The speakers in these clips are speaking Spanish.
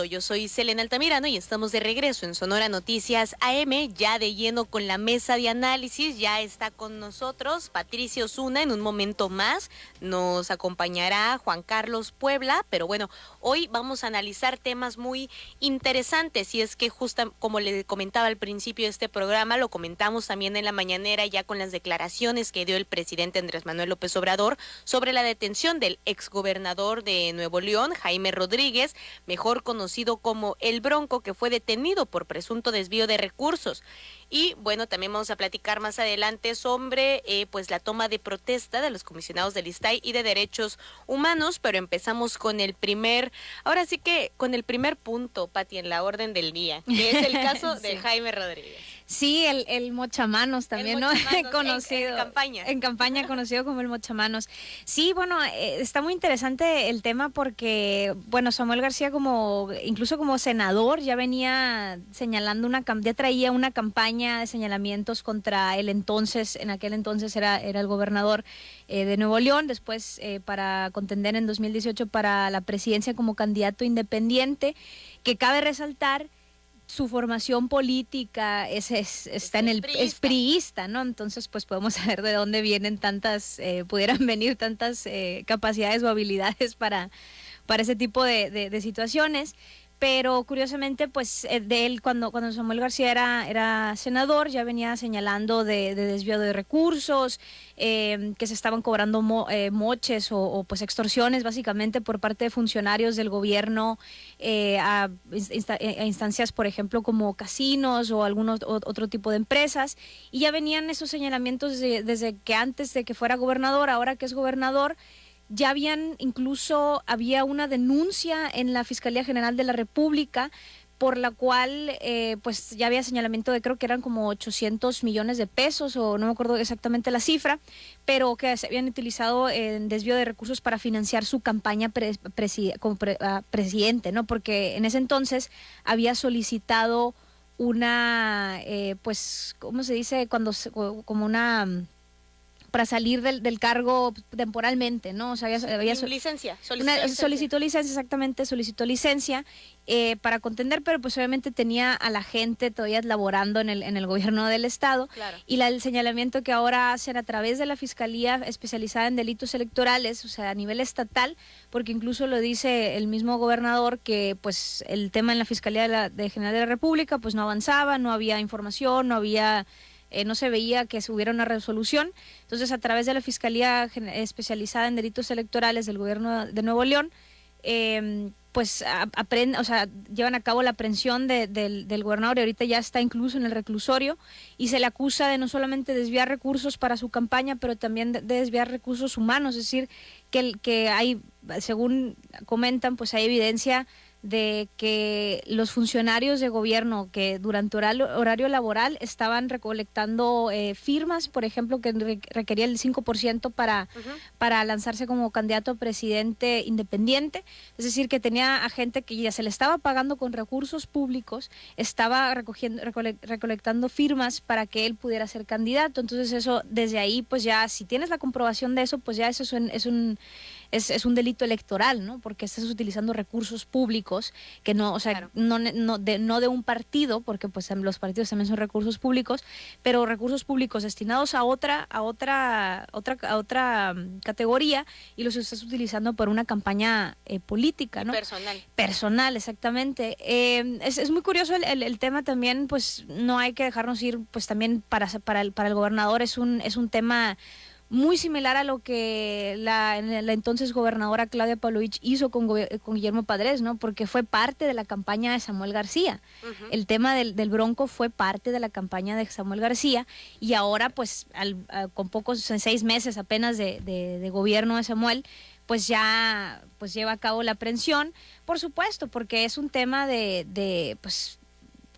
Yo soy Selena Altamirano y estamos de regreso en Sonora Noticias AM, ya de lleno con la mesa de análisis. Ya está con nosotros Patricia Osuna. En un momento más nos acompañará Juan Carlos Puebla, pero bueno, hoy vamos a analizar temas muy interesantes, y es que justo como le comentaba al principio de este programa, lo comentamos también en la mañanera ya con las declaraciones que dio el presidente Andrés Manuel López Obrador sobre la detención del exgobernador de Nuevo León, Jaime Rodríguez, mejor conocido como El Bronco, que fue detenido por presunto desvío de recursos. Y bueno, también vamos a platicar más adelante sobre pues la toma de protesta de los comisionados del ISSSTY y de Derechos Humanos, pero empezamos con ahora sí que con el primer punto, Pati, en la orden del día, que es el caso de Jaime Rodríguez. Sí, el Mochamanos también, ¿no? Conocido. En campaña conocido como el Mochamanos. Sí, bueno, está muy interesante el tema porque, bueno, Samuel García incluso como senador ya venía señalando ya traía una campaña de señalamientos contra en aquel entonces era el gobernador de Nuevo León, después para contender en 2018 para la presidencia como candidato independiente, que cabe resaltar su formación política es priista, ¿no? Entonces, pues podemos saber de dónde vienen pudieran venir tantas capacidades o habilidades para ese tipo de situaciones. Pero curiosamente, pues de él, cuando Samuel García era senador, ya venía señalando de desvío de recursos, que se estaban cobrando moches o pues extorsiones básicamente por parte de funcionarios del gobierno a instancias, por ejemplo, como casinos o otro tipo de empresas. Y ya venían esos señalamientos desde que antes de que fuera gobernador, ahora que es gobernador. Ya había una denuncia en la Fiscalía General de la República por la cual pues ya había señalamiento de, creo que eran como 800 millones de pesos, o no me acuerdo exactamente la cifra, pero que se habían utilizado en desvío de recursos para financiar su campaña como presidente, ¿no? Porque en ese entonces había solicitado pues, ¿cómo se dice? Como una para salir del cargo temporalmente, ¿no? O sea, solicitó licencia para contender, pero pues obviamente tenía a la gente todavía laborando en el gobierno del estado. Claro. Y el señalamiento que ahora hacen a través de la Fiscalía especializada en delitos electorales, o sea, a nivel estatal, porque incluso lo dice el mismo gobernador que pues el tema en la Fiscalía General de la República pues no avanzaba, no había información, no se veía que hubiera una resolución. Entonces, a través de la Fiscalía especializada en delitos electorales del gobierno de Nuevo León, pues llevan a cabo la aprehensión del gobernador, y ahorita ya está incluso en el reclusorio, y se le acusa de no solamente desviar recursos para su campaña, pero también de desviar recursos humanos. Es decir, que hay, según comentan, pues hay evidencia de que los funcionarios de gobierno que durante horario laboral estaban recolectando firmas, por ejemplo, que requería el 5% para lanzarse como candidato a presidente independiente. Es decir, que tenía a gente que ya se le estaba pagando con recursos públicos, estaba recolectando firmas para que él pudiera ser candidato. Entonces eso, desde ahí, pues ya, si tienes la comprobación de eso, pues ya eso es un delito electoral, ¿no? Porque estás utilizando recursos públicos que no, o sea, claro, no de un partido, porque pues los partidos también son recursos públicos, pero recursos públicos destinados a otra categoría, y los estás utilizando para una campaña política, ¿no? Personal, exactamente. Es muy curioso el tema también, pues no hay que dejarnos ir, pues también para el gobernador es un tema muy similar a lo que la entonces gobernadora Claudia Pavlovich hizo con Guillermo Padres, ¿no? Porque fue parte de la campaña de Samuel García. Uh-huh. El tema del Bronco fue parte de la campaña de Samuel García, y ahora, pues, con pocos 6 meses apenas de gobierno de Samuel, pues ya pues lleva a cabo la aprehensión, por supuesto, porque es un tema pues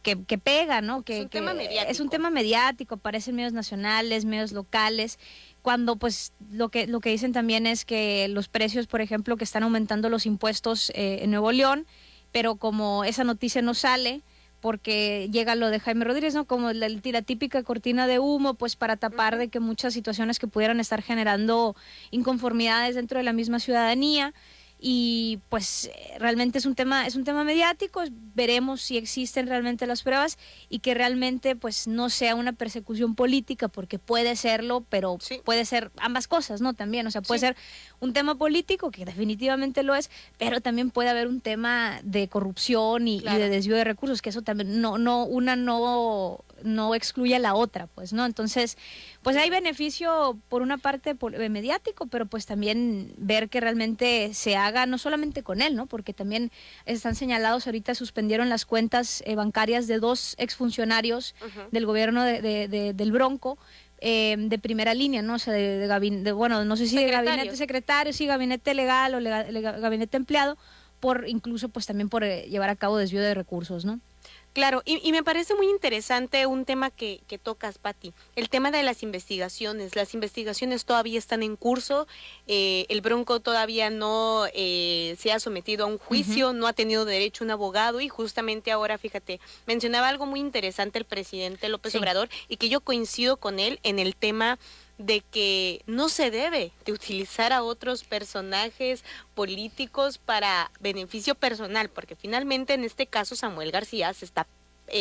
que pega, ¿no? Es un tema mediático, aparece en medios nacionales, medios locales, cuando pues lo que dicen también es que los precios, por ejemplo, que están aumentando los impuestos en Nuevo León, pero como esa noticia no sale, porque llega lo de Jaime Rodríguez, ¿no? Como la típica cortina de humo, pues para tapar de que muchas situaciones que pudieran estar generando inconformidades dentro de la misma ciudadanía. y pues realmente es un tema mediático. Veremos si existen realmente las pruebas y que realmente pues no sea una persecución política, porque puede serlo, pero Sí. puede ser ambas cosas, ¿no? También, o sea, puede Sí. ser un tema político, que definitivamente lo es, pero también puede haber un tema de corrupción y Claro. de desvío de recursos, que eso también una no excluye a la otra, pues, ¿no? Entonces, pues hay beneficio por una parte mediático, pero pues también ver que realmente se haga, no solamente con él, ¿no? Porque también están señalados, ahorita suspendieron las cuentas bancarias de 2 exfuncionarios Ujú. del gobierno del Bronco, de primera línea, ¿no? O sea, bueno, no sé si de Secretarios. gabinete secretario, si gabinete legal o gabinete empleado, por incluso pues también por llevar a cabo desvío de recursos, ¿no? Claro, y me parece muy interesante un tema que tocas, Pati, el tema de las investigaciones. Las investigaciones todavía están en curso, el Bronco todavía no se ha sometido a un juicio, no ha tenido derecho a un abogado, y justamente ahora, fíjate, mencionaba algo muy interesante el presidente López Sí. Obrador, y que yo coincido con él en el tema de que no se debe de utilizar a otros personajes políticos para beneficio personal, porque finalmente en este caso Samuel García se está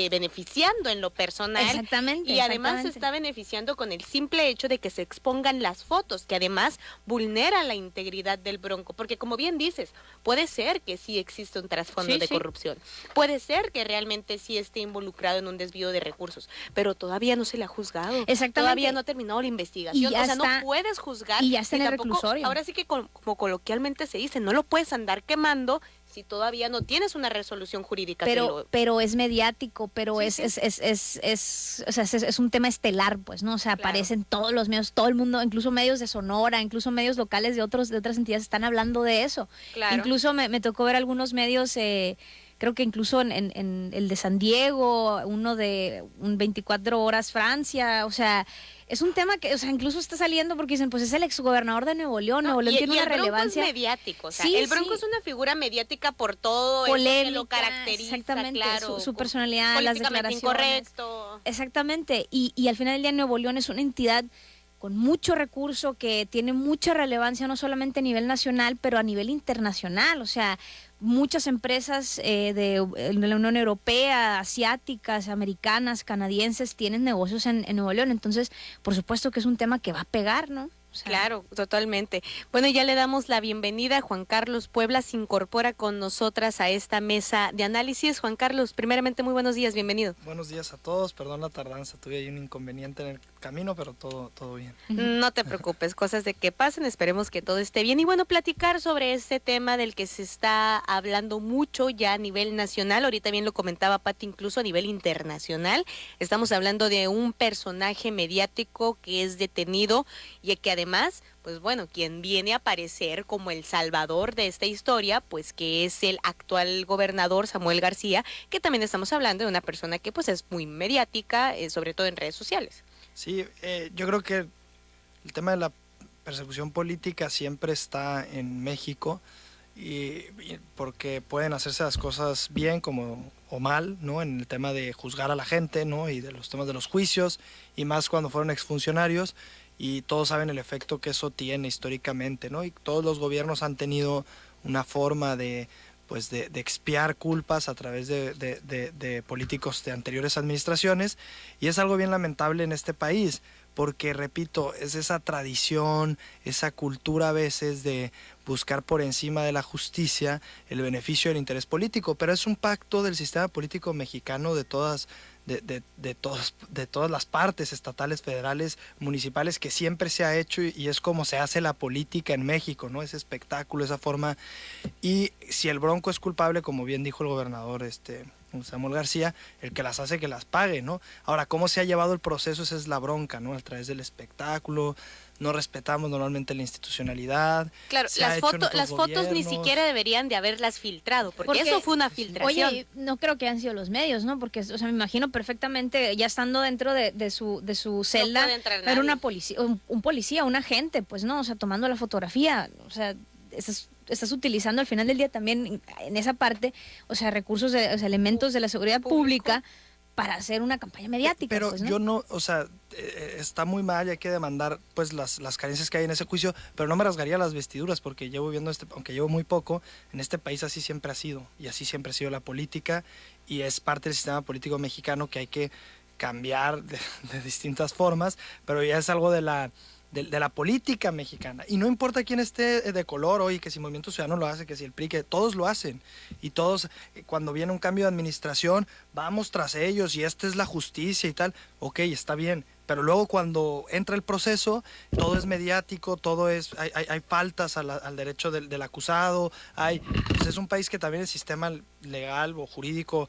beneficiando en lo personal. Exactamente. Y además se exactamente. está beneficiando con el simple hecho de que se expongan las fotos, que además vulnera la integridad del Bronco, porque como bien dices, puede ser que sí existe un trasfondo Sí, de sí. corrupción, puede ser que realmente sí esté involucrado en un desvío de recursos, pero todavía no se le ha juzgado, Exactamente. todavía no ha terminado la investigación, Y o ya sea, está- no puedes juzgar y ya está y en el tampoco, reclusorio. ahora sí que como coloquialmente se dice, no lo puedes andar quemando si todavía no tienes una resolución jurídica. Pero es mediático, pero Sí, es, sí. o sea, es un tema estelar, pues, ¿no? O sea, Claro. aparecen todos los medios, todo el mundo, incluso medios de Sonora, incluso medios locales de otras entidades están hablando de eso. Claro. Incluso me tocó ver algunos medios, creo que incluso en el de San Diego, uno de un 24 horas Francia, o sea, es un tema que, o sea, incluso está saliendo porque dicen, pues es el exgobernador de Nuevo León, Nuevo León tiene una el Bronco relevancia. es mediático, o sea, Sí, el Bronco sí. es una figura mediática por todo Polémica, eso que lo caracteriza, exactamente, claro, su personalidad, las políticamente declaraciones. incorrecto. Exactamente, y al final del día Nuevo León es una entidad con mucho recurso, que tiene mucha relevancia no solamente a nivel nacional, pero a nivel internacional. O sea, muchas empresas de la Unión Europea, asiáticas, americanas, canadienses, tienen negocios en Nuevo León. Entonces, por supuesto que es un tema que va a pegar, ¿no? O sea, Claro, totalmente. Bueno, ya le damos la bienvenida. Juan Carlos Puebla se incorpora con nosotras a esta mesa de análisis. Juan Carlos, primeramente, muy buenos días, bienvenido. Buenos días a todos, perdón la tardanza, tuve ahí un inconveniente en el camino, pero todo bien. No te preocupes, cosas de que pasen, esperemos que todo esté bien. Y bueno, platicar sobre este tema del que se está hablando mucho ya a nivel nacional, ahorita bien lo comentaba Pati, incluso a nivel internacional. Estamos hablando de un personaje mediático que es detenido y que además, pues bueno, quien viene a aparecer como el salvador de esta historia, pues que es el actual gobernador Samuel García, que también estamos hablando de una persona que pues es muy mediática, sobre todo en redes sociales. Sí, yo creo que el tema de la persecución política siempre está en México, y porque pueden hacerse las cosas bien como o mal, ¿no? En el tema de juzgar a la gente, ¿no? Y de los temas de los juicios, y más cuando fueron exfuncionarios, y todos saben el efecto que eso tiene históricamente, ¿no? Y todos los gobiernos han tenido una forma de expiar culpas a través de políticos de anteriores administraciones, y es algo bien lamentable en este país, porque, repito, es esa tradición, esa cultura a veces de buscar por encima de la justicia el beneficio del interés político, pero es un pacto del sistema político mexicano de todas las partes, estatales, federales, municipales, que siempre se ha hecho, y es como se hace la política en México, ¿no? Ese espectáculo, esa forma. Y si el Bronco es culpable, como bien dijo el gobernador Samuel García, el que las hace que las pague, ¿no? Ahora, ¿cómo se ha llevado el proceso? Esa es la bronca, ¿no? A través del espectáculo, no respetamos normalmente la institucionalidad. Claro, las fotos ni siquiera deberían de haberlas filtrado, porque eso fue una filtración. Oye, no creo que hayan sido los medios, ¿no? Porque, o sea, me imagino perfectamente, ya estando dentro de su celda, puede entrar era nadie. una policía, un policía, un agente, pues, ¿no? O sea, tomando la fotografía, o sea, estás utilizando al final del día también en esa parte, o sea, recursos, o sea, elementos de la seguridad pública para hacer una campaña mediática. Pero pues, ¿no? yo no, o sea, está muy mal y hay que demandar pues las carencias que hay en ese juicio, pero no me rasgaría las vestiduras porque llevo viendo aunque llevo muy poco, en este país así siempre ha sido y así siempre ha sido la política y es parte del sistema político mexicano que hay que cambiar de distintas formas, pero ya es algo de la política mexicana. Y no importa quién esté de color hoy, que si Movimiento Ciudadano lo hace, que si el PRI, que todos lo hacen. Y todos, cuando viene un cambio de administración, vamos tras ellos y esta es la justicia y tal. Ok, está bien. Pero luego cuando entra el proceso, todo es mediático, todo es, hay faltas al derecho del acusado. Pues es un país que también el sistema legal o jurídico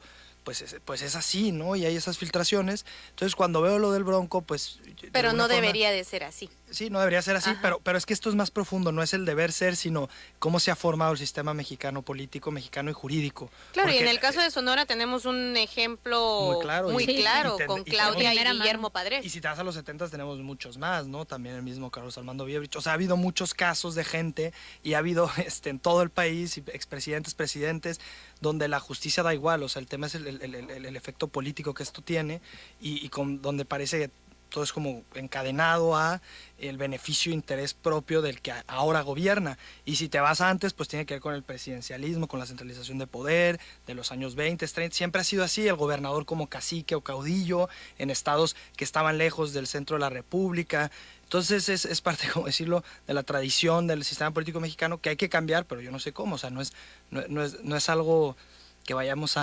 pues es así, ¿no? Y hay esas filtraciones. Entonces, cuando veo lo del Bronco, pues... Pero no debería de ser así. Sí, no debería ser así, pero es que esto es más profundo, no es el deber ser, sino cómo se ha formado el sistema mexicano, político, mexicano y jurídico. Claro, y en el caso de Sonora tenemos un ejemplo muy claro con Claudia y Guillermo Padres. Y si te vas a los 70 tenemos muchos más, ¿no? También el mismo Carlos Armando Viebrich. O sea, ha habido muchos casos de gente y ha habido en todo el país, expresidentes, presidentes, donde la justicia da igual, o sea, el tema es el efecto político que esto tiene y donde parece que todo es como encadenado a el beneficio e interés propio del que ahora gobierna. Y si te vas antes, pues tiene que ver con el presidencialismo, con la centralización de poder de los años 20, 30. Siempre ha sido así, el gobernador como cacique o caudillo en estados que estaban lejos del centro de la república. Entonces es parte, como decirlo, de la tradición del sistema político mexicano que hay que cambiar, pero yo no sé cómo, o sea, no es algo que vayamos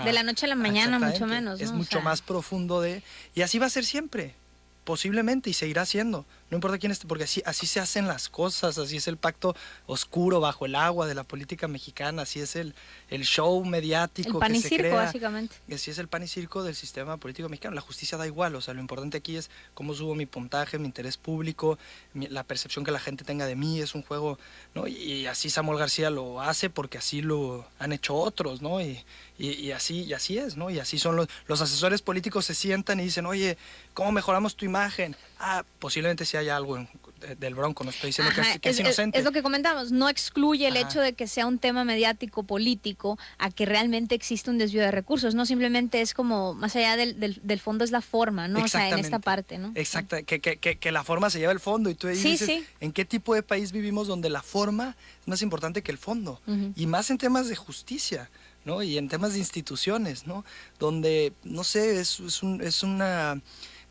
de la noche a la mañana, mucho menos, ¿no? Es mucho más profundo y así va a ser siempre, posiblemente, y seguirá siendo. No importa quién esté, porque así se hacen las cosas, así es el pacto oscuro bajo el agua de la política mexicana, así es el show mediático el pan que y se circo, crea. Básicamente. Así es el pan y circo del sistema político mexicano. La justicia da igual, o sea, lo importante aquí es cómo subo mi puntaje, mi interés público, la percepción que la gente tenga de mí, es un juego, ¿no? Y así Samuel García lo hace porque así lo han hecho otros, ¿no? Y así es, ¿no? Y así son los asesores políticos se sientan y dicen, oye, ¿cómo mejoramos tu imagen? Posiblemente sí haya algo del Bronco, no estoy diciendo que es inocente. Es lo que comentamos, no excluye el hecho de que sea un tema mediático, político, a que realmente existe un desvío de recursos, no simplemente es como, más allá del fondo es la forma, ¿no? O sea, en esta parte, ¿no? Exacto, que la forma se lleva el fondo y tú dices, ¿en qué tipo de país vivimos donde la forma es más importante que el fondo? Y más en temas de justicia, ¿no? Y en temas de instituciones, ¿no? Donde, no sé, es una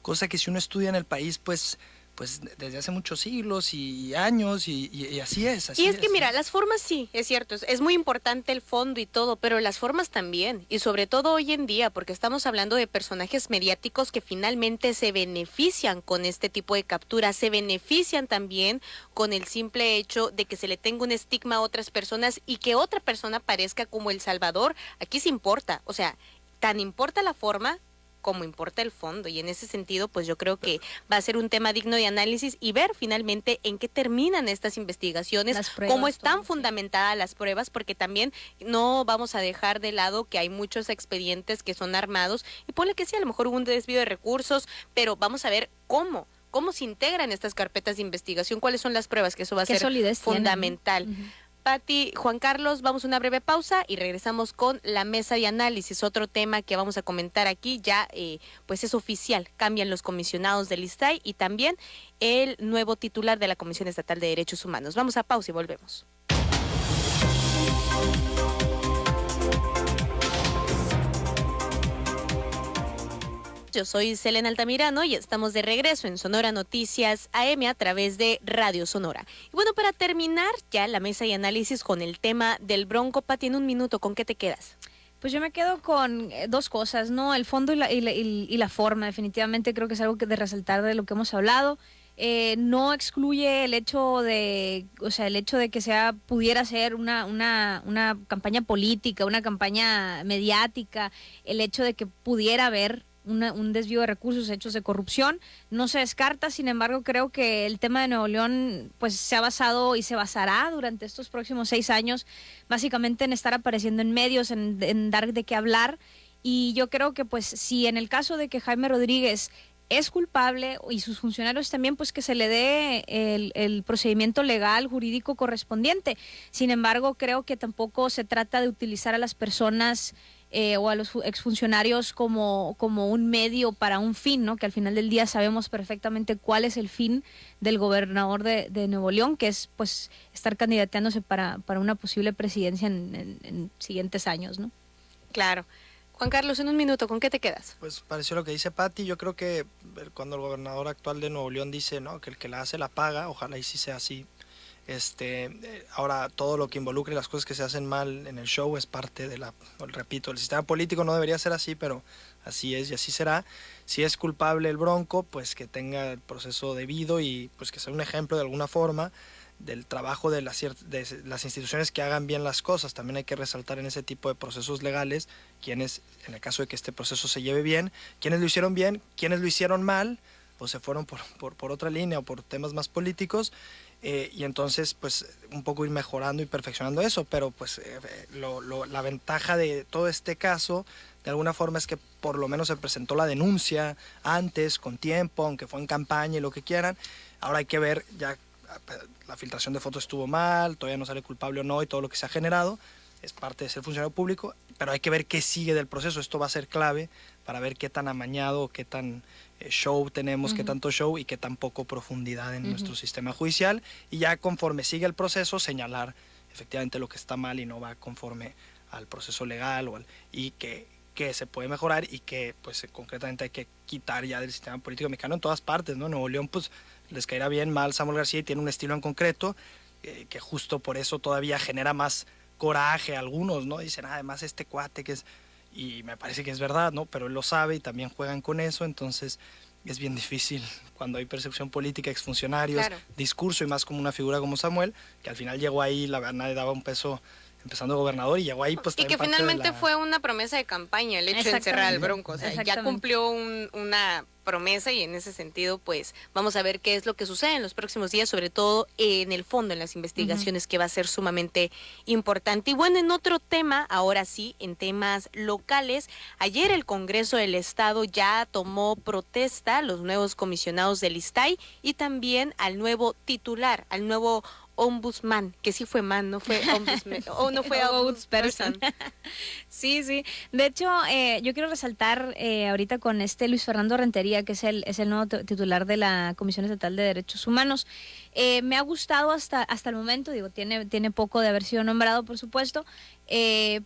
cosa que si uno estudia en el país, pues desde hace muchos siglos y años y así es. Y es que mira, las formas sí, es cierto, es muy importante el fondo y todo, pero las formas también, y sobre todo hoy en día, porque estamos hablando de personajes mediáticos que finalmente se benefician con este tipo de capturas, se benefician también con el simple hecho de que se le tenga un estigma a otras personas y que otra persona parezca como el salvador. Aquí se importa, o sea, tan importa la forma como importa el fondo, y en ese sentido pues yo creo que va a ser un tema digno de análisis y ver finalmente en qué terminan estas investigaciones, cómo están fundamentadas las pruebas, porque también no vamos a dejar de lado que hay muchos expedientes que son armados y ponle que sí, a lo mejor hubo un desvío de recursos, pero vamos a ver cómo se integran estas carpetas de investigación, cuáles son las pruebas, que eso va a ser fundamental. Pati, Juan Carlos, vamos a una breve pausa y regresamos con la mesa de análisis, otro tema que vamos a comentar aquí, ya pues es oficial, cambian los comisionados del ISTAI y también el nuevo titular de la Comisión Estatal de Derechos Humanos. Vamos a pausa y volvemos. Yo soy Selena Altamirano y estamos de regreso en Sonora Noticias AM a través de Radio Sonora. Y bueno, para terminar ya la mesa de análisis con el tema del Bronco, Pati, en un minuto, ¿con qué te quedas? Pues yo me quedo con dos cosas, ¿no? El fondo y la forma. Definitivamente creo que es algo de resaltar de lo que hemos hablado. No excluye el hecho de que pudiera ser una campaña política, una campaña mediática, el hecho de que pudiera haber un desvío de recursos, hechos de corrupción, no se descarta. Sin embargo, creo que el tema de Nuevo León pues se ha basado y se basará durante estos próximos 6 años básicamente en estar apareciendo en medios, en dar de qué hablar, y yo creo que pues si en el caso de que Jaime Rodríguez es culpable y sus funcionarios también, pues que se le dé el procedimiento legal, jurídico correspondiente. Sin embargo, creo que tampoco se trata de utilizar a las personas o a los exfuncionarios como un medio para un fin, ¿no? Que al final del día sabemos perfectamente cuál es el fin del gobernador de Nuevo León, que es pues estar candidateándose para una posible presidencia en siguientes años, ¿no? Claro. Juan Carlos, en un minuto, ¿con qué te quedas? Pues pareció lo que dice Pati. Yo creo que cuando el gobernador actual de Nuevo León dice, ¿no?, que el que la hace la paga, ojalá y sí sea así. Ahora todo lo que involucre las cosas que se hacen mal en el show es parte de repito, el sistema político no debería ser así, pero así es y así será. Si es culpable el Bronco, pues que tenga el proceso debido y pues que sea un ejemplo de alguna forma del trabajo de las instituciones que hagan bien las cosas. También hay que resaltar en ese tipo de procesos legales quienes, en el caso de que este proceso se lleve bien, quienes lo hicieron bien, quienes lo hicieron mal o se fueron por otra línea o por temas más políticos. Y entonces pues un poco ir mejorando y perfeccionando eso, pero pues la ventaja de todo este caso de alguna forma es que por lo menos se presentó la denuncia antes, con tiempo, aunque fue en campaña y lo que quieran. Ahora hay que ver, ya la filtración de fotos estuvo mal, todavía no sale culpable o no y todo lo que se ha generado es parte de ser funcionario público, pero hay que ver qué sigue del proceso. Esto va a ser clave para ver qué tan amañado, qué tan show tenemos, qué tanto show y qué tan poco profundidad en nuestro sistema judicial, y ya conforme sigue el proceso señalar efectivamente lo que está mal y no va conforme al proceso legal y que se puede mejorar y que pues concretamente hay que quitar ya del sistema político mexicano en todas partes, ¿no? Nuevo León pues les caerá bien mal Samuel García y tiene un estilo en concreto que justo por eso todavía genera más coraje a algunos, ¿no? Dicen, además este cuate que es... Y me parece que es verdad, ¿no? Pero él lo sabe y también juegan con eso, entonces es bien difícil cuando hay percepción política, exfuncionarios, claro, discurso y más como una figura como Samuel, que al final llegó ahí, la verdad nadie daba un peso empezando gobernador y llegó ahí pues... Y que finalmente fue una promesa de campaña el hecho de encerrar al Bronco, o sea, ya cumplió una promesa y en ese sentido pues vamos a ver qué es lo que sucede en los próximos días, sobre todo en el fondo, en las investigaciones, que va a ser sumamente importante. Y bueno, en otro tema, ahora sí, en temas locales, ayer el Congreso del Estado ya tomó protesta a los nuevos comisionados del ISSSTAI y también al nuevo titular, al nuevo ombudsman, que sí fue man, no fue ombudsman, o no fue ombudsperson. Sí. De hecho, yo quiero resaltar ahorita con Luis Fernando Rentería, que es el nuevo titular de la Comisión Estatal de Derechos Humanos. Me ha gustado hasta el momento, digo, tiene poco de haber sido nombrado, por supuesto,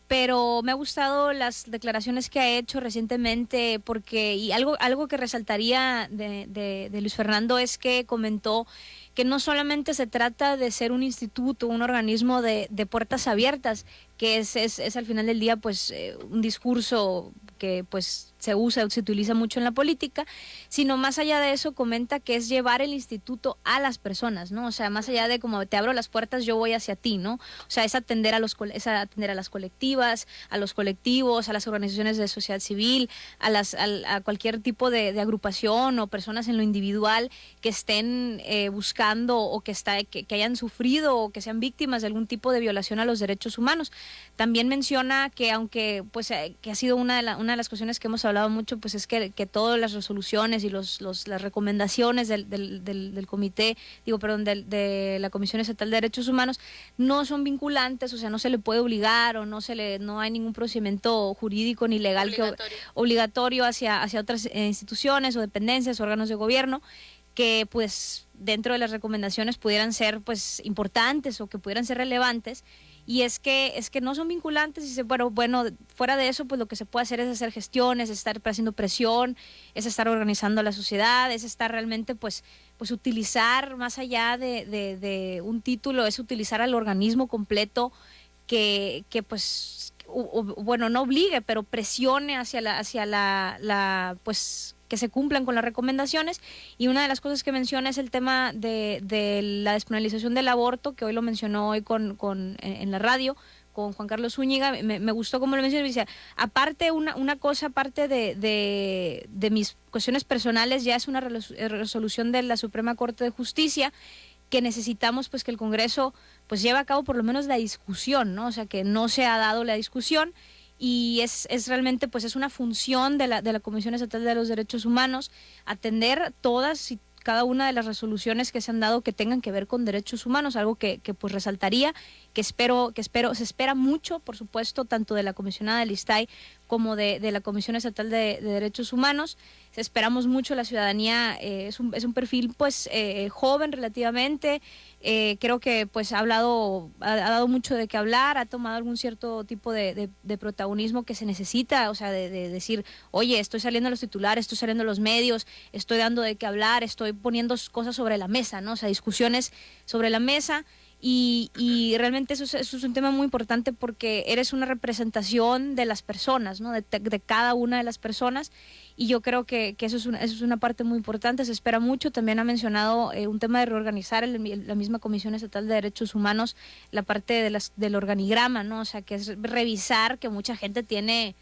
pero me ha gustado las declaraciones que ha hecho recientemente, porque y algo que resaltaría de Luis Fernando es que comentó que no solamente se trata de ser un instituto, un organismo de puertas abiertas, que es al final del día pues un discurso que pues se utiliza mucho en la política, sino más allá de eso comenta que es llevar el instituto a las personas, ¿no? O sea, más allá de como te abro las puertas, yo voy hacia ti, ¿no? O sea, es atender a las colectivas, a los colectivos, a las organizaciones de sociedad civil, a cualquier tipo de agrupación o personas en lo individual que estén buscando o que hayan sufrido o que sean víctimas de algún tipo de violación a los derechos humanos. También menciona que aunque pues que ha sido una de las cuestiones que hemos hablado mucho, pues es que todas las resoluciones y las recomendaciones del comité, de la Comisión Estatal de Derechos Humanos no son vinculantes, o sea, no se le puede obligar o no hay ningún procedimiento jurídico ni legal obligatorio hacia otras instituciones o dependencias, órganos de gobierno, que pues dentro de las recomendaciones pudieran ser pues importantes o que pudieran ser relevantes. Y es que no son vinculantes y bueno, fuera de eso, pues lo que se puede hacer es hacer gestiones, es estar haciendo presión, es estar organizando a la sociedad, es estar realmente pues utilizar más allá de un título, es utilizar al organismo completo que pues, no obligue, pero presione hacia la pues que se cumplan con las recomendaciones. Y una de las cosas que menciona es el tema de la despenalización del aborto, que hoy lo mencionó hoy en la radio con Juan Carlos Zúñiga. Me gustó cómo lo mencionó. Dice, aparte, una cosa aparte de mis cuestiones personales, ya es una resolución de la Suprema Corte de Justicia que necesitamos pues que el Congreso pues lleve a cabo por lo menos la discusión, ¿no? O sea, que no se ha dado la discusión. Y es realmente pues es una función de la Comisión Estatal de los Derechos Humanos atender todas y cada una de las resoluciones que se han dado que tengan que ver con derechos humanos, algo que pues resaltaría, que espero, se espera mucho, por supuesto, tanto de la comisionada del ISTAI como de la Comisión Estatal de Derechos Humanos. Esperamos mucho, la ciudadanía es un perfil pues joven relativamente, creo que pues ha dado mucho de qué hablar, ha tomado algún cierto tipo de protagonismo que se necesita, o sea, de decir, oye, estoy saliendo a los titulares, estoy saliendo a los medios, estoy dando de qué hablar, estoy poniendo cosas sobre la mesa, ¿no? O sea, discusiones sobre la mesa. Y realmente eso es un tema muy importante porque eres una representación de las personas, ¿no? De cada una de las personas, y yo creo que eso es una parte muy importante, se espera mucho. También ha mencionado un tema de reorganizar la misma Comisión Estatal de Derechos Humanos, la parte del organigrama, ¿no? O sea, que es revisar que mucha gente tiene,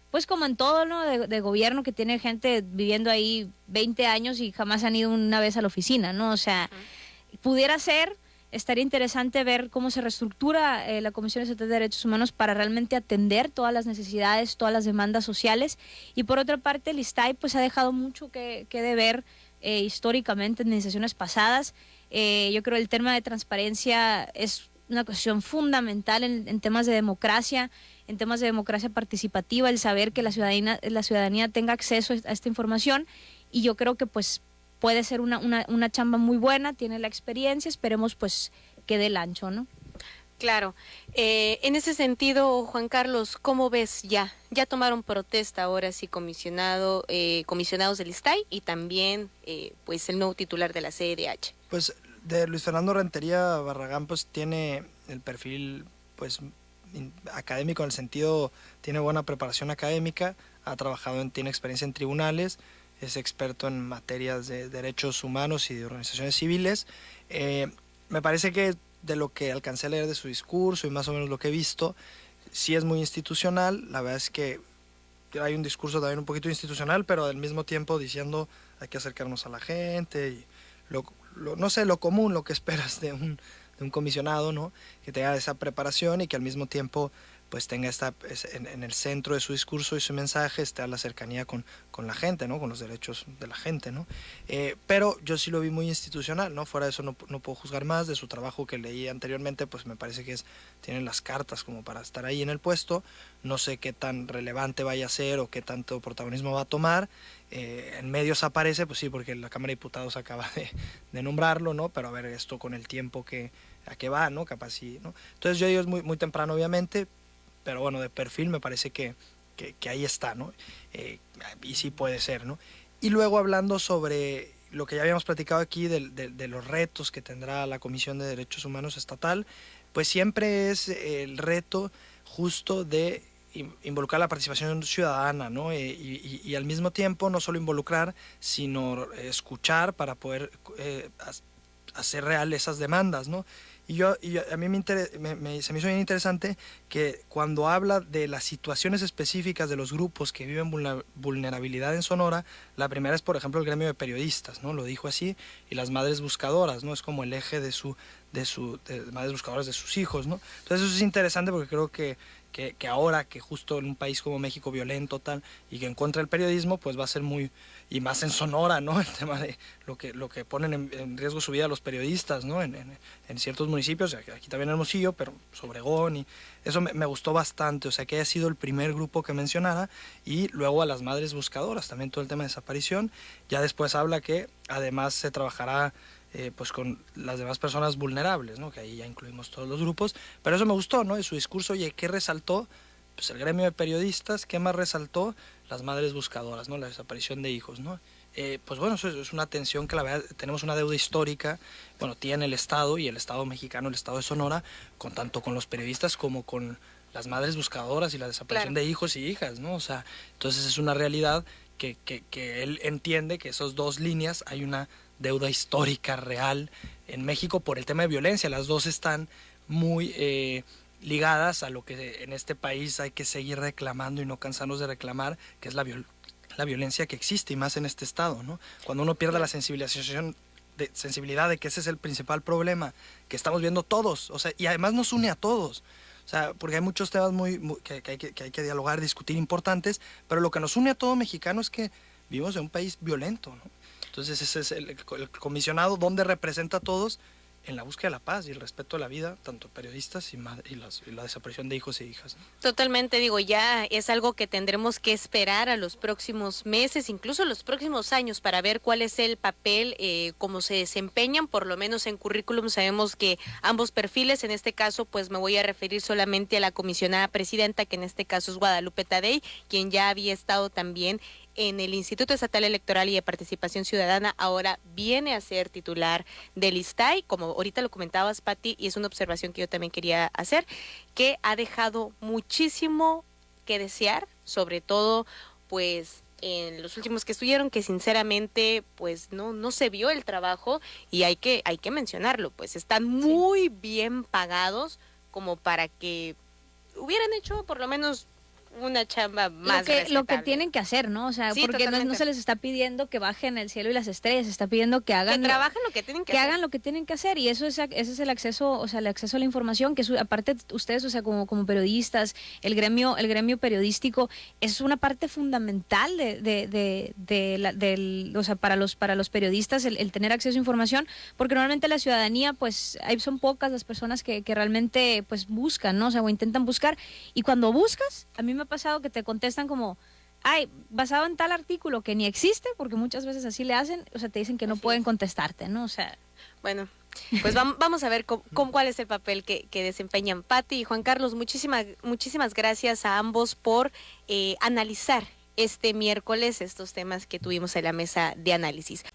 pues como en todo, ¿no? De gobierno, que tiene gente viviendo ahí 20 años y jamás han ido una vez a la oficina, ¿no? O sea, pudiera ser... Estaría interesante ver cómo se reestructura la Comisión Estatal de Derechos Humanos para realmente atender todas las necesidades, todas las demandas sociales. Y por otra parte, el ISTAI pues ha dejado mucho que deber históricamente en administraciones pasadas. Yo creo que el tema de transparencia es una cuestión fundamental en temas de democracia, en temas de democracia participativa, el saber que la ciudadanía tenga acceso a esta información, y yo creo que pues puede ser una chamba muy buena, tiene la experiencia, esperemos pues que dé el ancho, ¿no? Claro. En ese sentido, Juan Carlos, ¿cómo ves ya? Ya tomaron protesta ahora sí comisionados del ISTAI y también pues el nuevo titular de la CEDH. Pues de Luis Fernando Rentería Barragán pues tiene el perfil pues académico, en el sentido, tiene buena preparación académica, ha trabajado, tiene experiencia en tribunales, es experto en materias de derechos humanos y de organizaciones civiles. Me parece que de lo que alcancé a leer de su discurso y más o menos lo que he visto, sí es muy institucional. La verdad es que hay un discurso también un poquito institucional, pero al mismo tiempo diciendo hay que acercarnos a la gente y no sé, lo común, lo que esperas de un comisionado, ¿no? Que tenga esa preparación y que al mismo tiempo pues tenga en el centro de su discurso y su mensaje esté a la cercanía con la gente, ¿no? Con los derechos de la gente, ¿no? Pero yo sí lo vi muy institucional, ¿no? Fuera de eso no puedo juzgar más. De su trabajo que leí anteriormente, pues me parece que tienen las cartas como para estar ahí en el puesto. No sé qué tan relevante vaya a ser o qué tanto protagonismo va a tomar. En medios aparece, pues sí, porque la Cámara de Diputados acaba de nombrarlo, ¿no? Pero a ver esto con el tiempo a qué va, ¿no? Capaz sí, ¿no? Entonces yo digo, es muy, muy temprano, obviamente, pero bueno, de perfil me parece que ahí está, ¿no? Y sí puede ser, ¿no? Y luego hablando sobre lo que ya habíamos platicado aquí de los retos que tendrá la Comisión de Derechos Humanos Estatal, pues siempre es el reto justo de involucrar la participación ciudadana, ¿no? Y al mismo tiempo no solo involucrar, sino escuchar para poder hacer real esas demandas, ¿no? Y a mí se me hizo bien interesante que cuando habla de las situaciones específicas de los grupos que viven vulnerabilidad en Sonora, la primera es, por ejemplo, el gremio de periodistas, ¿no? Lo dijo así, y las madres buscadoras, ¿no? Es como el eje de madres buscadoras de sus hijos, ¿no? Entonces eso es interesante porque creo que ahora que justo en un país como México violento tal y que en contra del periodismo, pues va a ser muy, y más en Sonora, ¿no? El tema de lo que ponen en riesgo su vida los periodistas, ¿no? En ciertos municipios, aquí también en Hermosillo, pero Obregón, y eso me gustó bastante, o sea, que haya sido el primer grupo que mencionara. Y luego a las madres buscadoras, también todo el tema de desaparición. Ya después habla que además se trabajará pues con las demás personas vulnerables, ¿no? Que ahí ya incluimos todos los grupos, pero eso me gustó, ¿no? De su discurso. Oye, ¿qué resaltó? Pues el gremio de periodistas. ¿Qué más resaltó? Las madres buscadoras, ¿no? La desaparición de hijos, ¿no? Pues bueno, eso es una atención que la verdad tenemos una deuda histórica, bueno, tiene el Estado y el Estado mexicano, el Estado de Sonora, tanto con los periodistas como con las madres buscadoras y la desaparición de hijos y hijas, ¿no? O sea, entonces es una realidad que él entiende que esas dos líneas hay una deuda histórica real en México por el tema de violencia. Las dos están muy ligadas a lo que en este país hay que seguir reclamando y no cansarnos de reclamar, que es la violencia que existe, y más en este estado, ¿no? Cuando uno pierde la sensibilidad de que ese es el principal problema que estamos viendo todos, o sea, y además nos une a todos. O sea, porque hay muchos temas que hay que dialogar, discutir, importantes, pero lo que nos une a todo mexicano es que vivimos en un país violento, ¿no? Entonces ese es el comisionado donde representa a todos en la búsqueda de la paz y el respeto a la vida, tanto periodistas y la desaparición de hijos e hijas, ¿no? Totalmente, digo, ya es algo que tendremos que esperar a los próximos meses, incluso los próximos años, para ver cuál es el papel, cómo se desempeñan. Por lo menos en currículum sabemos que ambos perfiles, en este caso pues me voy a referir solamente a la comisionada presidenta, que en este caso es Guadalupe Tadei, quien ya había estado también en el Instituto Estatal Electoral y de Participación Ciudadana, ahora viene a ser titular del ISTAI, como ahorita lo comentabas, Pati, y es una observación que yo también quería hacer, que ha dejado muchísimo que desear, sobre todo pues en los últimos que estuvieron, que sinceramente pues no se vio el trabajo, y hay que mencionarlo, pues están muy bien pagados como para que hubieran hecho por lo menos una chamba más lo que respetable. tienen que hacer, ¿no? O sea, Sí, porque no totalmente. se les está pidiendo que bajen el cielo y las estrellas, se está pidiendo que hagan Que trabajen lo que tienen que hacer. hagan lo que tienen que hacer, y eso es, ese es el acceso, o sea, el acceso a la información, que aparte ustedes, o sea, como periodistas, el gremio periodístico es una parte fundamental o sea, para los periodistas el tener acceso a información, porque normalmente la ciudadanía, pues, son pocas las personas que realmente, pues, buscan, ¿no? O sea, o intentan buscar, y cuando buscas, a mí me ha pasado que te contestan como, ay, basado en tal artículo que ni existe, porque muchas veces así le hacen, o sea, te dicen que no Así pueden es. contestarte, ¿no? O sea, Bueno, pues vamos a ver cuál es el papel que desempeñan Pati y Juan Carlos. Muchísimas gracias a ambos por analizar este miércoles estos temas que tuvimos en la mesa de análisis.